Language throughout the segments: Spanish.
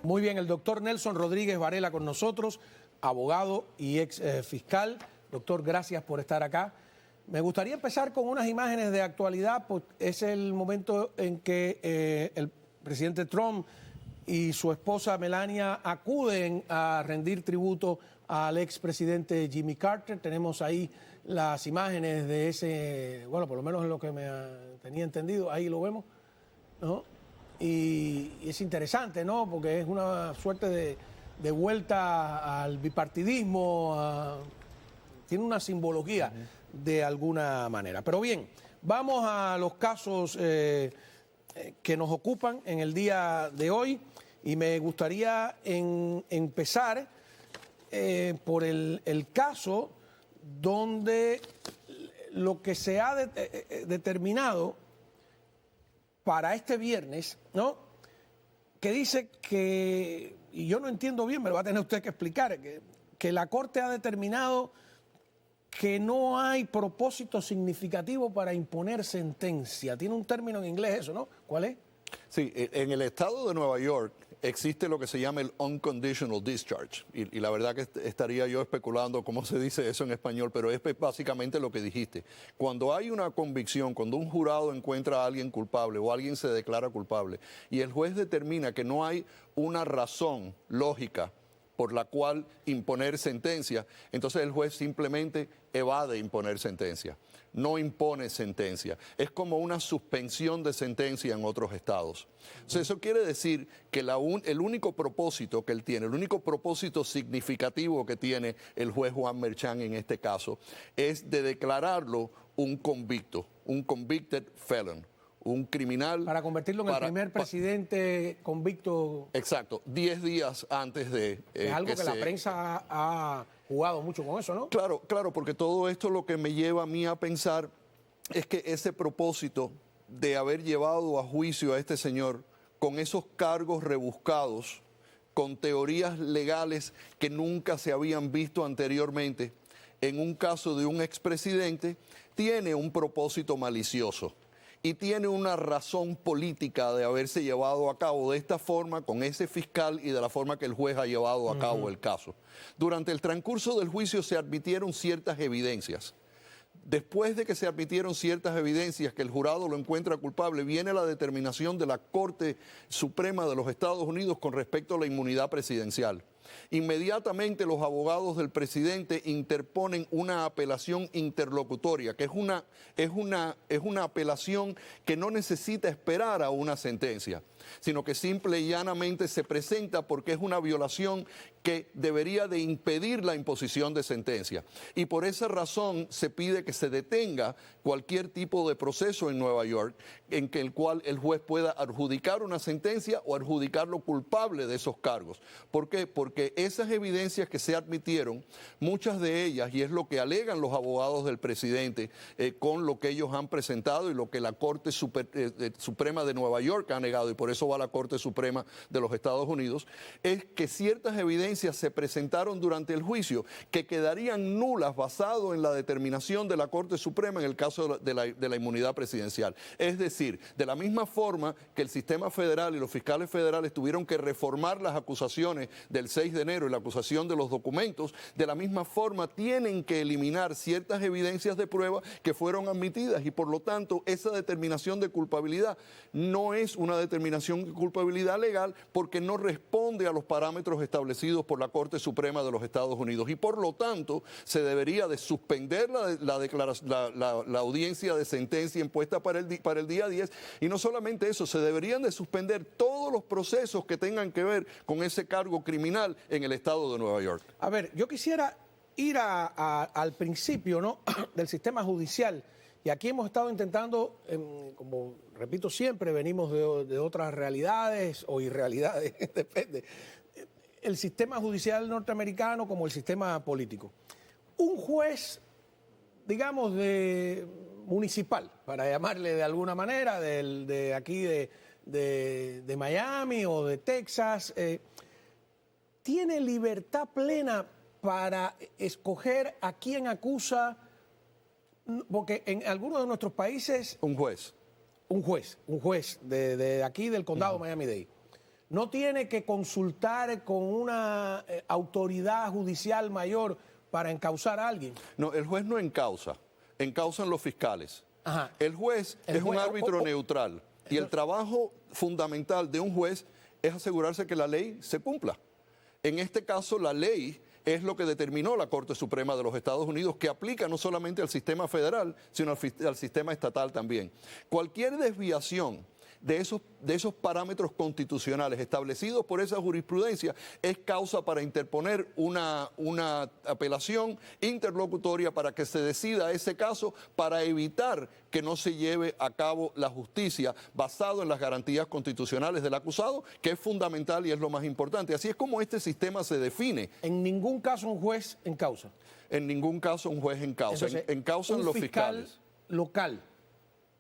Muy bien, el doctor Nelson Rodríguez Varela con nosotros, abogado y ex fiscal. Doctor, gracias por estar acá. Me gustaría empezar con unas imágenes de actualidad, pues es el momento en que el presidente Trump y su esposa Melania acuden a rendir tributo al expresidente Jimmy Carter. Tenemos ahí las imágenes de ese, bueno, por lo menos en lo que me tenía entendido, ahí lo vemos, ¿no? Y es interesante, ¿no? Porque es una suerte de vuelta al bipartidismo, tiene una simbología de alguna manera. Pero bien, vamos a los casos que nos ocupan en el día de hoy y me gustaría empezar por el caso donde lo que se ha determinado para este viernes, ¿no? Que dice que, y yo no entiendo bien, me lo va a tener usted que explicar, que la Corte ha determinado que no hay propósito significativo para imponer sentencia. Tiene un término en inglés eso, ¿no? ¿Cuál es? Sí, en el estado de Nueva York existe lo que se llama el unconditional discharge y la verdad que estaría yo especulando cómo se dice eso en español, pero es básicamente lo que dijiste. Cuando hay una convicción, cuando un jurado encuentra a alguien culpable o alguien se declara culpable y el juez determina que no hay una razón lógica por la cual imponer sentencia, entonces el juez simplemente evade imponer sentencia, no impone sentencia. Es como una suspensión de sentencia en otros estados. Entonces eso quiere decir que el único propósito que él tiene, el único propósito significativo que tiene el juez Juan Merchan en este caso, es de declararlo un convicto, un convicted felon. Un criminal. Para convertirlo en el primer presidente convicto. Exacto, 10 días antes de... es algo que la prensa ha jugado mucho con eso, ¿no? Claro, claro, porque todo esto lo que me lleva a mí a pensar es que ese propósito de haber llevado a juicio a este señor con esos cargos rebuscados, con teorías legales que nunca se habían visto anteriormente, en un caso de un expresidente, tiene un propósito malicioso. Y tiene una razón política de haberse llevado a cabo de esta forma, con ese fiscal y de la forma que el juez ha llevado a cabo el caso. Durante el transcurso del juicio se admitieron ciertas evidencias. Después de que se admitieron ciertas evidencias que el jurado lo encuentra culpable, viene la determinación de la Corte Suprema de los Estados Unidos con respecto a la inmunidad presidencial. Inmediatamente los abogados del presidente interponen una apelación interlocutoria, que es una apelación que no necesita esperar a una sentencia, sino que simple y llanamente se presenta porque es una violación que debería de impedir la imposición de sentencia. Y por esa razón se pide que se detenga cualquier tipo de proceso en Nueva York en que el cual el juez pueda adjudicar una sentencia o adjudicarlo culpable de esos cargos. ¿Por qué? Porque esas evidencias que se admitieron, muchas de ellas, y es lo que alegan los abogados del presidente con lo que ellos han presentado y lo que la Corte Suprema de Nueva York ha negado, y por eso va a la Corte Suprema de los Estados Unidos, es que ciertas evidencias se presentaron durante el juicio que quedarían nulas basado en la determinación de la Corte Suprema en el caso de la inmunidad presidencial. Es decir, de la misma forma que el sistema federal y los fiscales federales tuvieron que reformar las acusaciones del 6 de enero y la acusación de los documentos, de la misma forma tienen que eliminar ciertas evidencias de prueba que fueron admitidas y por lo tanto esa determinación de culpabilidad no es una determinación de culpabilidad legal porque no responde a los parámetros establecidos por la Corte Suprema de los Estados Unidos y por lo tanto se debería de suspender la audiencia de sentencia impuesta para el día 10 y no solamente eso, se deberían de suspender todos los procesos que tengan que ver con ese cargo criminal en el estado de Nueva York. A ver, yo quisiera ir al principio, ¿no? del sistema judicial y aquí hemos estado intentando, como repito siempre, venimos de otras realidades o irrealidades, depende. El sistema judicial norteamericano como el sistema político. Un juez, digamos, municipal, para llamarle de alguna manera, de aquí de Miami o de Texas, tiene libertad plena para escoger a quién acusa, porque en algunos de nuestros países... Un juez de aquí del condado Miami-Dade. no tiene que consultar con una autoridad judicial mayor para encausar a alguien. No, el juez no encausan los fiscales. Ajá. El juez es un árbitro neutral y el trabajo fundamental de un juez es asegurarse que la ley se cumpla. En este caso, la ley es lo que determinó la Corte Suprema de los Estados Unidos, que aplica no solamente al sistema federal, sino al sistema estatal también. Cualquier desviación de esos parámetros constitucionales establecidos por esa jurisprudencia es causa para interponer una apelación interlocutoria para que se decida ese caso, para evitar que no se lleve a cabo la justicia basado en las garantías constitucionales del acusado, que es fundamental y es lo más importante. Así es como este sistema se define. En ningún caso un juez encausa. En ningún caso un juez encausa. Entonces, encausan los fiscales. Local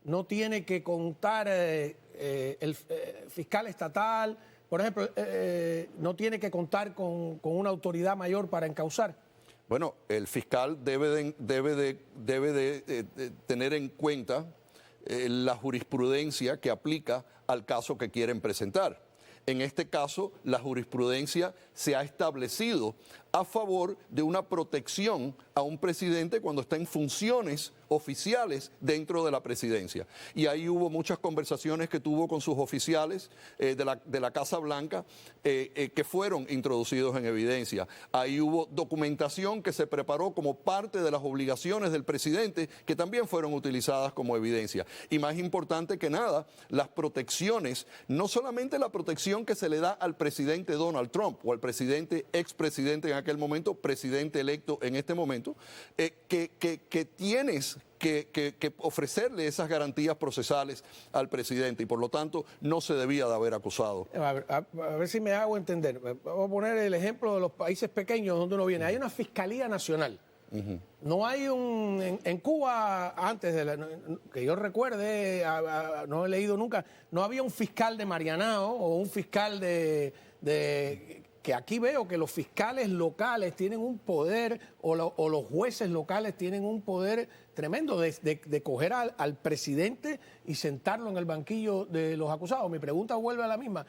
no tiene que contar el fiscal estatal, por ejemplo, no tiene que contar con una autoridad mayor para encausar. Bueno, el fiscal debe de tener en cuenta la jurisprudencia que aplica al caso que quieren presentar. En este caso, la jurisprudencia se ha establecido a favor de una protección a un presidente cuando está en funciones oficiales dentro de la presidencia. Y ahí hubo muchas conversaciones que tuvo con sus oficiales de la Casa Blanca que fueron introducidos en evidencia. Ahí hubo documentación que se preparó como parte de las obligaciones del presidente que también fueron utilizadas como evidencia. Y más importante que nada, las protecciones, no solamente la protección que se le da al presidente Donald Trump o al presidente, expresidente en aquel momento, presidente electo en este momento, que tienes que ofrecerle esas garantías procesales al presidente y por lo tanto no se debía de haber acusado. A ver si me hago entender. Vamos a poner el ejemplo de los países pequeños donde uno viene. Hay una Fiscalía Nacional. No hay en Cuba, antes que yo recuerde, no he leído nunca, no había un fiscal de Marianao o un fiscal que aquí veo que los fiscales locales tienen un poder o los jueces locales tienen un poder tremendo de coger al presidente y sentarlo en el banquillo de los acusados. Mi pregunta vuelve a la misma.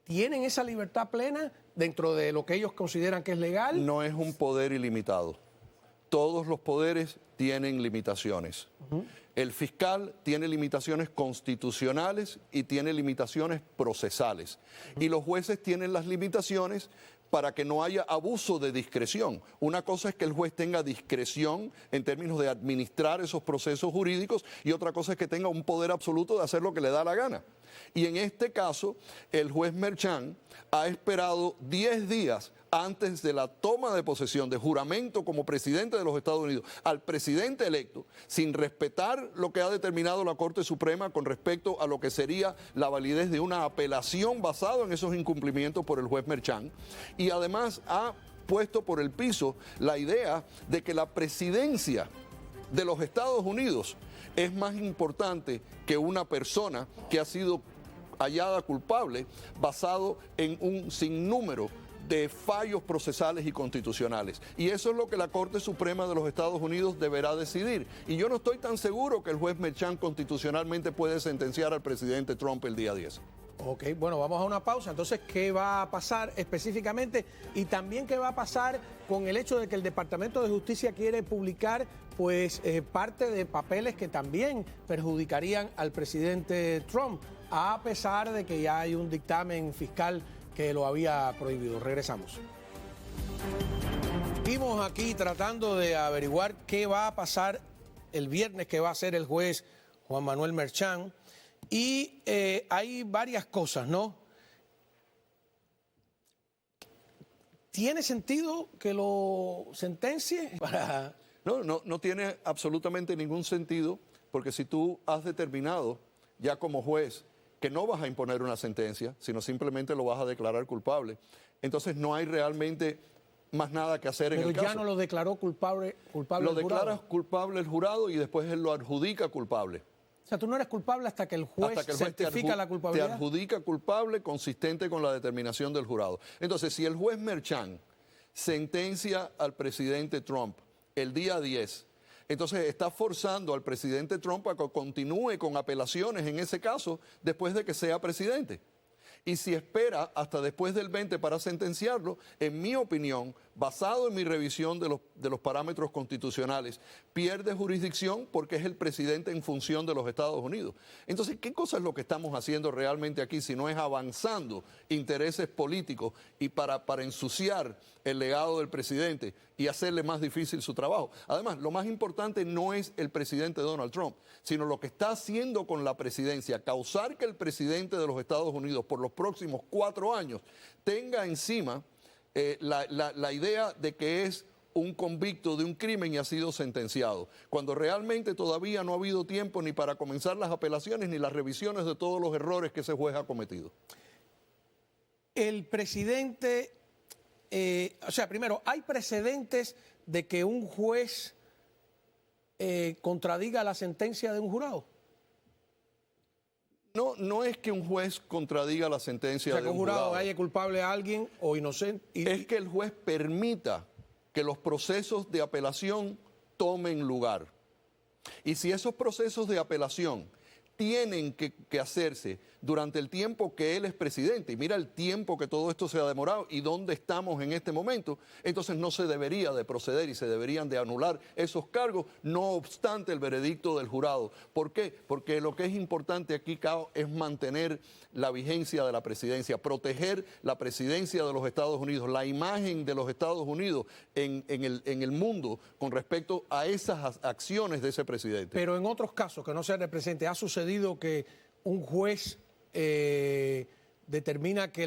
¿Tienen esa libertad plena dentro de lo que ellos consideran que es legal? No es un poder ilimitado. Todos los poderes tienen limitaciones. El fiscal tiene limitaciones constitucionales y tiene limitaciones procesales. Y los jueces tienen las limitaciones para que no haya abuso de discreción. Una cosa es que el juez tenga discreción en términos de administrar esos procesos jurídicos y otra cosa es que tenga un poder absoluto de hacer lo que le da la gana. Y en este caso, el juez Merchan ha esperado 10 días antes de la toma de posesión de juramento como presidente de los Estados Unidos al presidente electo, sin respetar lo que ha determinado la Corte Suprema con respecto a lo que sería la validez de una apelación basada en esos incumplimientos por el juez Merchan, y además ha puesto por el piso la idea de que la presidencia de los Estados Unidos es más importante que una persona que ha sido hallada culpable basado en un sinnúmero de fallos procesales y constitucionales. Y eso es lo que la Corte Suprema de los Estados Unidos deberá decidir. Y yo no estoy tan seguro que el juez Merchan constitucionalmente puede sentenciar al presidente Trump el día 10. Ok, bueno, vamos a una pausa. Entonces, ¿qué va a pasar específicamente? Y también, ¿qué va a pasar con el hecho de que el Departamento de Justicia quiere publicar parte de papeles que también perjudicarían al presidente Trump, a pesar de que ya hay un dictamen fiscal que lo había prohibido? Regresamos. Seguimos aquí tratando de averiguar qué va a pasar el viernes, que va a hacer el juez Juan Manuel Merchan. Y hay varias cosas, ¿no? ¿Tiene sentido que lo sentencie? No tiene absolutamente ningún sentido, porque si tú has determinado ya como juez que no vas a imponer una sentencia, sino simplemente lo vas a declarar culpable, entonces no hay realmente más nada que hacer en el caso. Pero ya no lo declaró culpable lo el jurado. declaras culpable el jurado y después él lo adjudica culpable. O sea, tú no eres culpable hasta que el juez certifica la culpabilidad. Te adjudica culpable consistente con la determinación del jurado. Entonces, si el juez Merchan sentencia al presidente Trump el día 10, entonces está forzando al presidente Trump a que continúe con apelaciones en ese caso después de que sea presidente. Y si espera hasta después del 20 para sentenciarlo, en mi opinión, basado en mi revisión de los parámetros constitucionales, pierde jurisdicción porque es el presidente en función de los Estados Unidos. Entonces, ¿qué cosa es lo que estamos haciendo realmente aquí si no es avanzando intereses políticos y para ensuciar el legado del presidente y hacerle más difícil su trabajo? Además, lo más importante no es el presidente Donald Trump, sino lo que está haciendo con la presidencia, causar que el presidente de los Estados Unidos por los próximos 4 años tenga encima la idea de que es un convicto de un crimen y ha sido sentenciado, cuando realmente todavía no ha habido tiempo ni para comenzar las apelaciones ni las revisiones de todos los errores que ese juez ha cometido. El presidente, primero, ¿hay precedentes de que un juez contradiga la sentencia de un jurado? No es que un juez contradiga la sentencia de un jurado. Que un jurado haya culpable a alguien o inocente. Es que el juez permita que los procesos de apelación tomen lugar. Y si esos procesos de apelación tienen que hacerse durante el tiempo que él es presidente, y mira el tiempo que todo esto se ha demorado y dónde estamos en este momento, entonces no se debería de proceder y se deberían de anular esos cargos, no obstante el veredicto del jurado. ¿Por qué? Porque lo que es importante aquí, Cao, es mantener la vigencia de la presidencia, proteger la presidencia de los Estados Unidos, la imagen de los Estados Unidos en el mundo con respecto a esas acciones de ese presidente. Pero en otros casos que no se represente, ¿ha sucedido que un juez determina que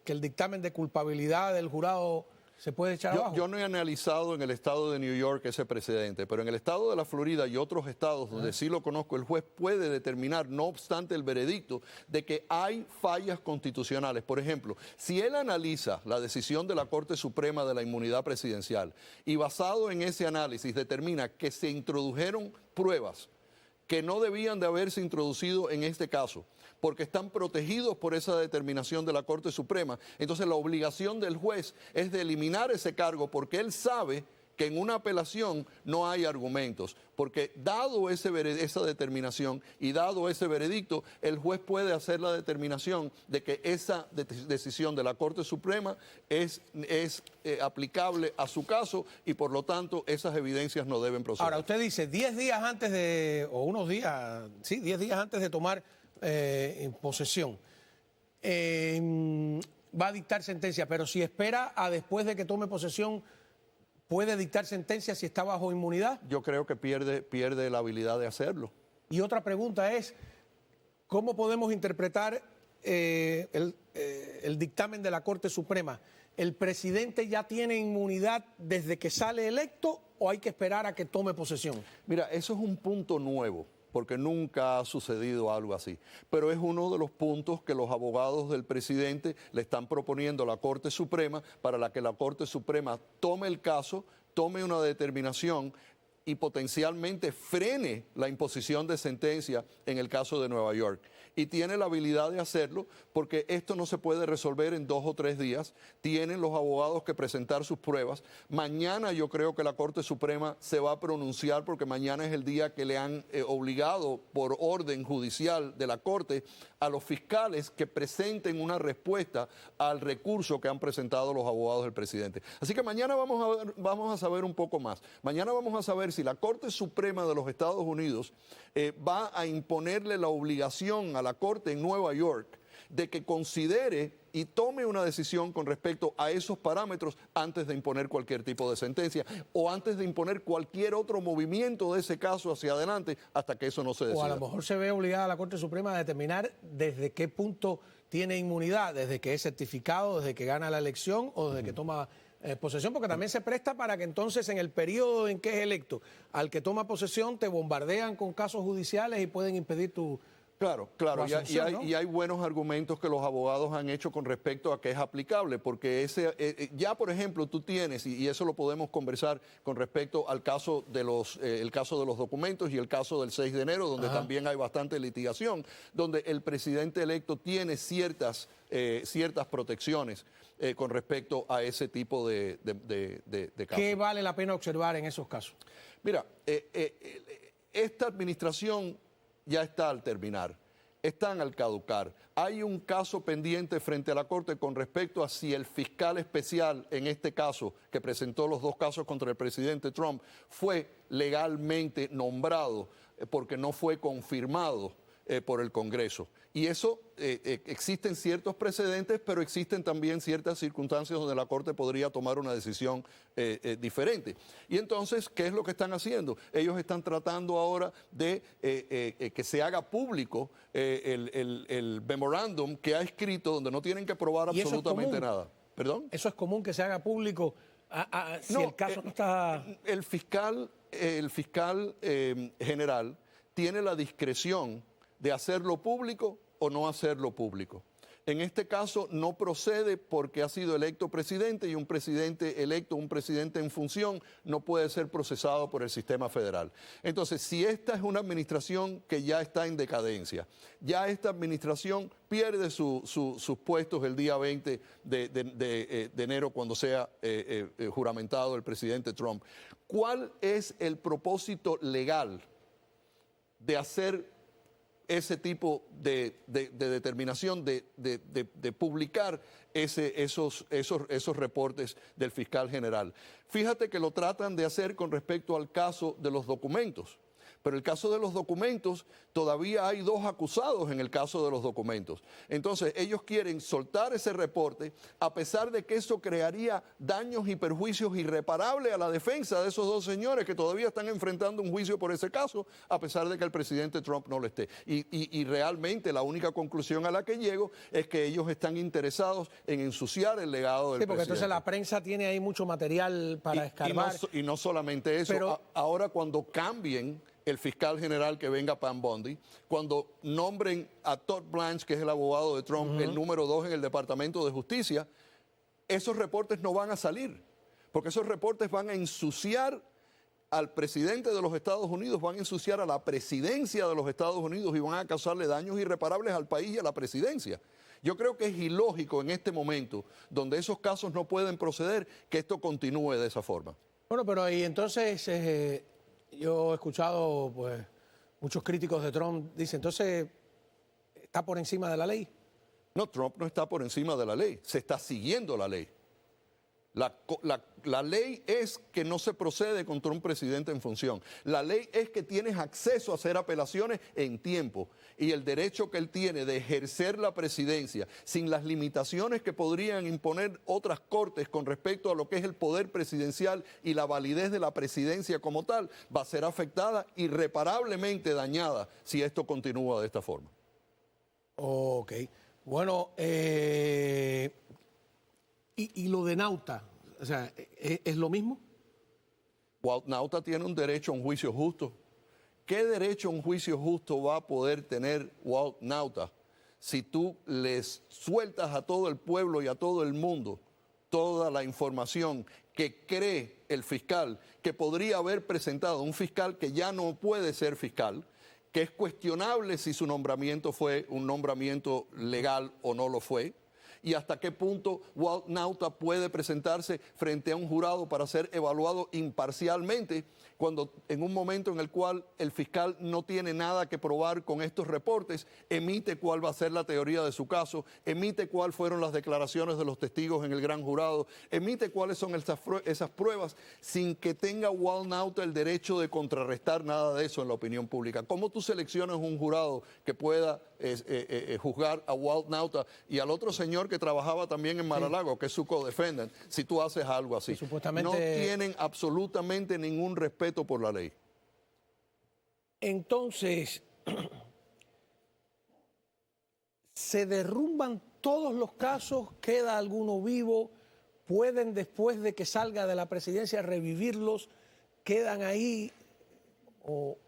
el dictamen de culpabilidad del jurado se puede echar abajo? Yo no he analizado en el estado de New York ese precedente, pero en el estado de la Florida y otros estados donde sí lo conozco, el juez puede determinar, no obstante el veredicto, de que hay fallas constitucionales. Por ejemplo, si él analiza la decisión de la Corte Suprema de la inmunidad presidencial y basado en ese análisis determina que se introdujeron pruebas que no debían de haberse introducido en este caso, porque están protegidos por esa determinación de la Corte Suprema. Entonces la obligación del juez es de eliminar ese cargo porque él sabe que en una apelación no hay argumentos, porque dado esa determinación y dado ese veredicto, el juez puede hacer la determinación de que esa decisión de la Corte Suprema es aplicable a su caso y por lo tanto esas evidencias no deben proceder. Ahora, usted dice 10 días antes o unos días, sí, 10 días antes de tomar posesión, va a dictar sentencia, pero si espera a después de que tome posesión, ¿puede dictar sentencia si está bajo inmunidad? Yo creo que pierde la habilidad de hacerlo. Y otra pregunta es, ¿cómo podemos interpretar el dictamen de la Corte Suprema? ¿El presidente ya tiene inmunidad desde que sale electo o hay que esperar a que tome posesión? Mira, eso es un punto nuevo, porque nunca ha sucedido algo así. Pero es uno de los puntos que los abogados del presidente le están proponiendo a la Corte Suprema para que la Corte Suprema tome el caso, tome una determinación y potencialmente frene la imposición de sentencia en el caso de Nueva York. Y tiene la habilidad de hacerlo porque esto no se puede resolver en 2 o 3 días. Tienen los abogados que presentar sus pruebas. Mañana yo creo que la Corte Suprema se va a pronunciar porque mañana es el día que le han obligado por orden judicial de la Corte a los fiscales que presenten una respuesta al recurso que han presentado los abogados del presidente. Así que mañana vamos a saber un poco más. Mañana vamos a saber si la Corte Suprema de los Estados Unidos va a imponerle la obligación a la Corte en Nueva York de que considere y tome una decisión con respecto a esos parámetros antes de imponer cualquier tipo de sentencia o antes de imponer cualquier otro movimiento de ese caso hacia adelante hasta que eso no se decida. O a lo mejor se ve obligada la Corte Suprema a determinar desde qué punto tiene inmunidad, desde que es certificado, desde que gana la elección o desde que toma posesión, porque también se presta para que entonces en el periodo en que es electo, al que toma posesión, te bombardean con casos judiciales y pueden impedir tu... Claro, y hay buenos argumentos que los abogados han hecho con respecto a que es aplicable, porque ya por ejemplo tú tienes, y eso lo podemos conversar con respecto al caso de el caso de los documentos y el caso del 6 de enero, donde también hay bastante litigación, donde el presidente electo tiene ciertas protecciones con respecto a ese tipo de casos. ¿Qué vale la pena observar en esos casos? Mira, esta administración ya está al terminar. están al caducar. Hay un caso pendiente frente a la Corte con respecto a si el fiscal especial, en este caso, que presentó los dos casos contra el presidente Trump, fue legalmente nombrado porque no fue confirmado por el Congreso. Y eso, existen ciertos precedentes, pero existen también ciertas circunstancias donde la Corte podría tomar una decisión diferente. Y entonces, ¿qué es lo que están haciendo? Ellos están tratando ahora de que se haga público el memorándum que ha escrito, donde no tienen que probar absolutamente nada. ¿Perdón? ¿Eso es común que se haga público si el caso no está...? El fiscal general tiene la discreción de hacerlo público o no hacerlo público. En este caso no procede porque ha sido electo presidente y un presidente electo, un presidente en función, no puede ser procesado por el sistema federal. Entonces, si esta es una administración que ya está en decadencia, ya esta administración pierde sus puestos el día 20 de enero cuando sea juramentado el presidente Trump, ¿cuál es el propósito legal de hacer ese tipo de determinación de publicar esos reportes del fiscal general? Fíjate que lo tratan de hacer con respecto al caso de los documentos. Pero el caso de los documentos, todavía hay 2 acusados en el caso de los documentos. Entonces, ellos quieren soltar ese reporte, a pesar de que eso crearía daños y perjuicios irreparables a la defensa de esos 2 señores que todavía están enfrentando un juicio por ese caso, a pesar de que el presidente Trump no lo esté. Y realmente la única conclusión a la que llego es que ellos están interesados en ensuciar el legado del presidente. Sí, porque entonces la prensa tiene ahí mucho material para escarbar. Y no solamente eso, pero ahora cuando cambien el fiscal general que venga Pam Bondi, cuando nombren a Todd Blanche, que es el abogado de Trump, el número 2 en el Departamento de Justicia, esos reportes no van a salir, porque esos reportes van a ensuciar al presidente de los Estados Unidos, van a ensuciar a la presidencia de los Estados Unidos y van a causarle daños irreparables al país y a la presidencia. Yo creo que es ilógico en este momento, donde esos casos no pueden proceder, que esto continúe de esa forma. Bueno, pero y entonces... yo he escuchado, pues, muchos críticos de Trump dicen, entonces, ¿está por encima de la ley? No, Trump no está por encima de la ley, se está siguiendo la ley. La ley es que no se procede contra un presidente en función. La ley es que tienes acceso a hacer apelaciones en tiempo y el derecho que él tiene de ejercer la presidencia sin las limitaciones que podrían imponer otras cortes con respecto a lo que es el poder presidencial y la validez de la presidencia como tal, va a ser afectada, irreparablemente dañada si esto continúa de esta forma. Ok. Bueno, ¿y lo de Nauta? O sea, ¿es lo mismo? Walt Nauta tiene un derecho a un juicio justo. ¿Qué derecho a un juicio justo va a poder tener Walt Nauta si tú les sueltas a todo el pueblo y a todo el mundo toda la información que cree el fiscal que podría haber presentado, un fiscal que ya no puede ser fiscal, que es cuestionable si su nombramiento fue un nombramiento legal o no lo fue? Y hasta qué punto Walt Nauta puede presentarse frente a un jurado para ser evaluado imparcialmente cuando en un momento en el cual el fiscal no tiene nada que probar con estos reportes, emite cuál va a ser la teoría de su caso, emite cuáles fueron las declaraciones de los testigos en el gran jurado, emite cuáles son esas pruebas sin que tenga Walt Nauta el derecho de contrarrestar nada de eso en la opinión pública? ¿Cómo tú seleccionas un jurado que pueda juzgar a Walt Nauta y al otro señor que trabajaba también en Mar-a-Lago, que es su co-defendant, si tú haces algo así? Supuestamente... No tienen absolutamente ningún respeto por la ley. Entonces, ¿se derrumban todos los casos? ¿Queda alguno vivo? ¿Pueden después de que salga de la presidencia revivirlos? ¿Quedan ahí o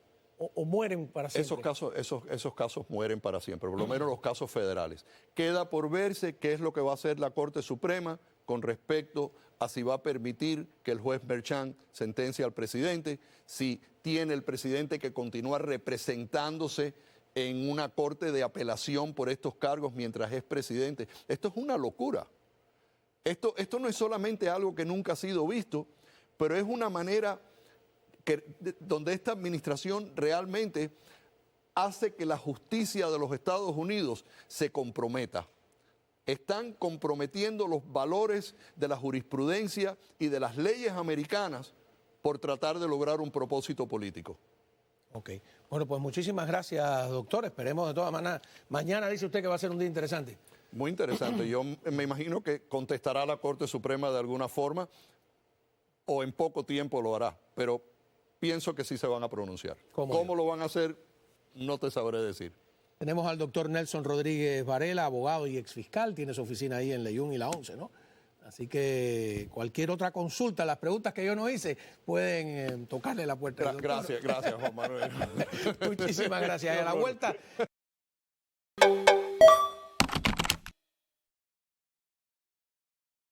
mueren para siempre? Esos casos mueren para siempre, por lo menos los casos federales. Queda por verse qué es lo que va a hacer la Corte Suprema con respecto a si va a permitir que el juez Merchan sentencie al presidente, si tiene el presidente que continuar representándose en una corte de apelación por estos cargos mientras es presidente. Esto es una locura. Esto no es solamente algo que nunca ha sido visto, pero es una manera donde esta administración realmente hace que la justicia de los Estados Unidos se comprometa. Están comprometiendo los valores de la jurisprudencia y de las leyes americanas por tratar de lograr un propósito político. Ok. Bueno, pues muchísimas gracias, doctor. Esperemos de todas maneras. Mañana dice usted que va a ser un día interesante. Muy interesante. Yo me imagino que contestará la Corte Suprema de alguna forma o en poco tiempo lo hará, pero pienso que sí se van a pronunciar. ¿Cómo lo van a hacer? No te sabré decir. Tenemos al doctor Nelson Rodríguez Varela, abogado y exfiscal, tiene su oficina ahí en Leyún y la 11, ¿no? Así que cualquier otra consulta, las preguntas que yo no hice, pueden tocarle la puerta. Gracias, Juan Manuel. Muchísimas gracias. A la vuelta